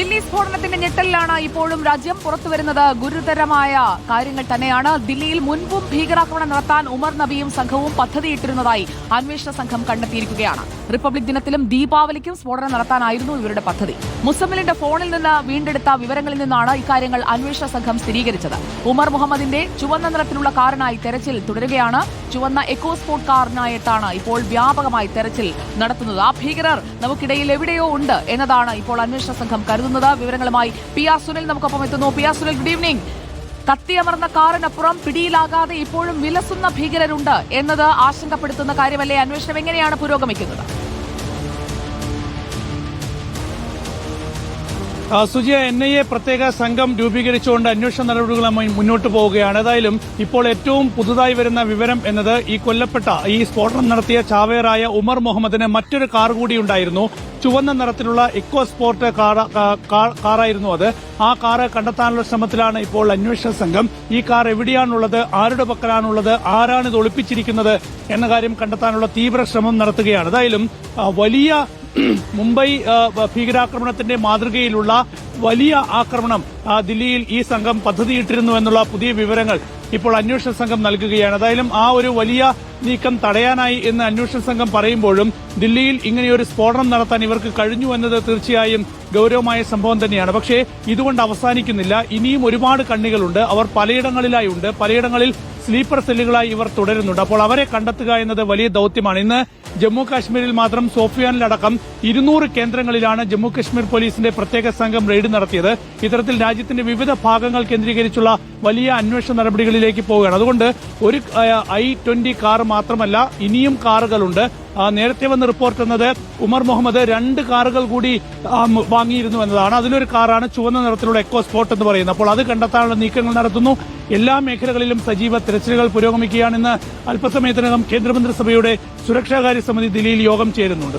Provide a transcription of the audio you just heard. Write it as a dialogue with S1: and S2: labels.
S1: ദില്ലി സ്ഫോടനത്തിന്റെ ഞെട്ടലിലാണ് ഇപ്പോഴും രാജ്യം പുറത്തുവരുന്നത്. ഗുരുതരമായ കാര്യങ്ങൾ തന്നെയാണ്. ദില്ലിയിൽ മുൻപും ഭീകരാക്രമണം നടത്താൻ ഉമർ നബിയും സംഘവും പദ്ധതിയിട്ടിരുന്നതായി അന്വേഷണ സംഘം കണ്ടെത്തിയിരിക്കുകയാണ്. റിപ്പബ്ലിക് ദിനത്തിലും ദീപാവലിക്കും സ്ഫോടനം നടത്താനായിരുന്നു ഇവരുടെ പദ്ധതി. മുസമ്മിലിന്റെ ഫോണിൽ നിന്ന് വീണ്ടെടുത്ത വിവരങ്ങളിൽ നിന്നാണ് ഇക്കാര്യങ്ങൾ അന്വേഷണ സംഘം സ്ഥിരീകരിച്ചത്. ഉമർ മുഹമ്മദിന്റെ ചുവന്ന നിറത്തിലുള്ള കാറിനായി തെരച്ചിൽ തുടരുകയാണ്. ചുവന്ന എക്കോസ്പോർട്ട് കാറിനായിട്ടാണ് ഇപ്പോൾ വ്യാപകമായി തെരച്ചിൽ നടത്തുന്നത്. ആ ഭീകരർ നമുക്കിടയിൽ എവിടെയോ ഉണ്ട് എന്നതാണ് ഇപ്പോൾ അന്വേഷണ സംഘം കരുതുന്നത്. വിവരങ്ങളുമായി പി ആർ സുനിൽ നമുക്കൊപ്പം എത്തുന്നു. P R Sunil, good evening. കത്തിയമർന്ന കാറിനപ്പുറം പിടിയിലാകാതെ ഇപ്പോഴും വിലസുന്ന ഭീകരരുണ്ട് എന്നത് ആശങ്കപ്പെടുത്തുന്ന കാര്യമല്ലേ? അന്വേഷണം എങ്ങനെയാണ് പുരോഗമിക്കുന്നത്?
S2: സുജിയ, NIA പ്രത്യേക സംഘം രൂപീകരിച്ചുകൊണ്ട് അന്വേഷണ നടപടികളുമായി മുന്നോട്ട് പോവുകയാണ്. ഏതായാലും ഇപ്പോൾ ഏറ്റവും പുതുതായി വരുന്ന വിവരം എന്നത് ഈ കൊല്ലപ്പെട്ട ഈ സ്ഫോടനം നടത്തിയ ചാവേറായ ഉമർ മുഹമ്മദിന് മറ്റൊരു കാർ കൂടി ഉണ്ടായിരുന്നു. ചുവന്ന നിറത്തിലുള്ള ഇക്കോ സ്പോർട്ട് കാറായിരുന്നു അത്. ആ കാറ് കണ്ടെത്താനുള്ള ശ്രമത്തിലാണ് ഇപ്പോൾ അന്വേഷണ സംഘം. ഈ കാർ എവിടെയാണുള്ളത്, ആരുടെ പക്കലാണുള്ളത്, ആരാണ് ഇത് ഒളിപ്പിച്ചിരിക്കുന്നത് എന്ന കാര്യം കണ്ടെത്താനുള്ള തീവ്ര ശ്രമം നടത്തുകയാണ്. ഏതായാലും വലിയ മുംബൈ ഭീകരാക്രമണത്തിന്റെ മാതൃകയിലുള്ള വലിയ ആക്രമണം ദില്ലിയിൽ ഈ സംഘം പദ്ധതിയിട്ടിരുന്നു എന്നുള്ള പുതിയ വിവരങ്ങൾ ഇപ്പോൾ അന്വേഷണ സംഘം നൽകുകയാണ്. ഏതായാലും ആ ഒരു വലിയ നീക്കം തടയാനായി എന്ന് അന്വേഷണ സംഘം പറയുമ്പോഴും ദില്ലിയിൽ ഇങ്ങനെയൊരു സ്ഫോടനം നടത്താൻ ഇവർക്ക് കഴിഞ്ഞു എന്നത് തീർച്ചയായും ഗൌരവമായ സംഭവം തന്നെയാണ്. പക്ഷേ ഇതുകൊണ്ട് അവസാനിക്കുന്നില്ല. ഇനിയും ഒരുപാട് കണ്ണികളുണ്ട്. അവർ പലയിടങ്ങളിലായി ഉണ്ട്. പലയിടങ്ങളിൽ സ്ലീപ്പർ സെല്ലുകളായി ഇവർ തുടരുന്നുണ്ട്. അപ്പോൾ അവരെ കണ്ടെത്തുക എന്നത് വലിയ ദൌത്യമാണ്. ഇന്ന് ജമ്മു കാശ്മീരിൽ മാത്രം സോഫിയാനിലടക്കം 200 കേന്ദ്രങ്ങളിലാണ് ജമ്മു കാശ്മീർ പോലീസിന്റെ പ്രത്യേക സംഘം റെയ്ഡ് നടത്തിയത്. ഇത്തരത്തിൽ രാജ്യത്തിന്റെ വിവിധ ഭാഗങ്ങൾ കേന്ദ്രീകരിച്ചുള്ള വലിയ അന്വേഷണ നടപടികളിലേക്ക് പോവുകയാണ്. അതുകൊണ്ട് ഒരു I-20 കാർ മാത്രമല്ല, ഇനിയും കാറുകളുണ്ട്. നേരത്തെ വന്ന റിപ്പോർട്ട് എന്നത് ഉമർ മുഹമ്മദ് 2 കാറുകൾ കൂടി വാങ്ങിയിരുന്നു എന്നതാണ്. അതിലൊരു കാറാണ് ചുവന്ന നിറത്തിലുള്ള എക്കോ സ്പോർട്ട് എന്ന് പറയുന്നത്. അപ്പോൾ അത് കണ്ടെത്താനുള്ള നീക്കങ്ങൾ നടത്തുന്നു. എല്ലാ മേഖലകളിലും സജീവ തെരച്ചിലുകൾ പുരോഗമിക്കുകയാണെന്ന് അല്പസമയത്തിനകം കേന്ദ്രമന്ത്രിസഭയുടെ സുരക്ഷാകാര്യ സമിതി ദില്ലിയിൽ യോഗം ചേരുന്നുണ്ട്.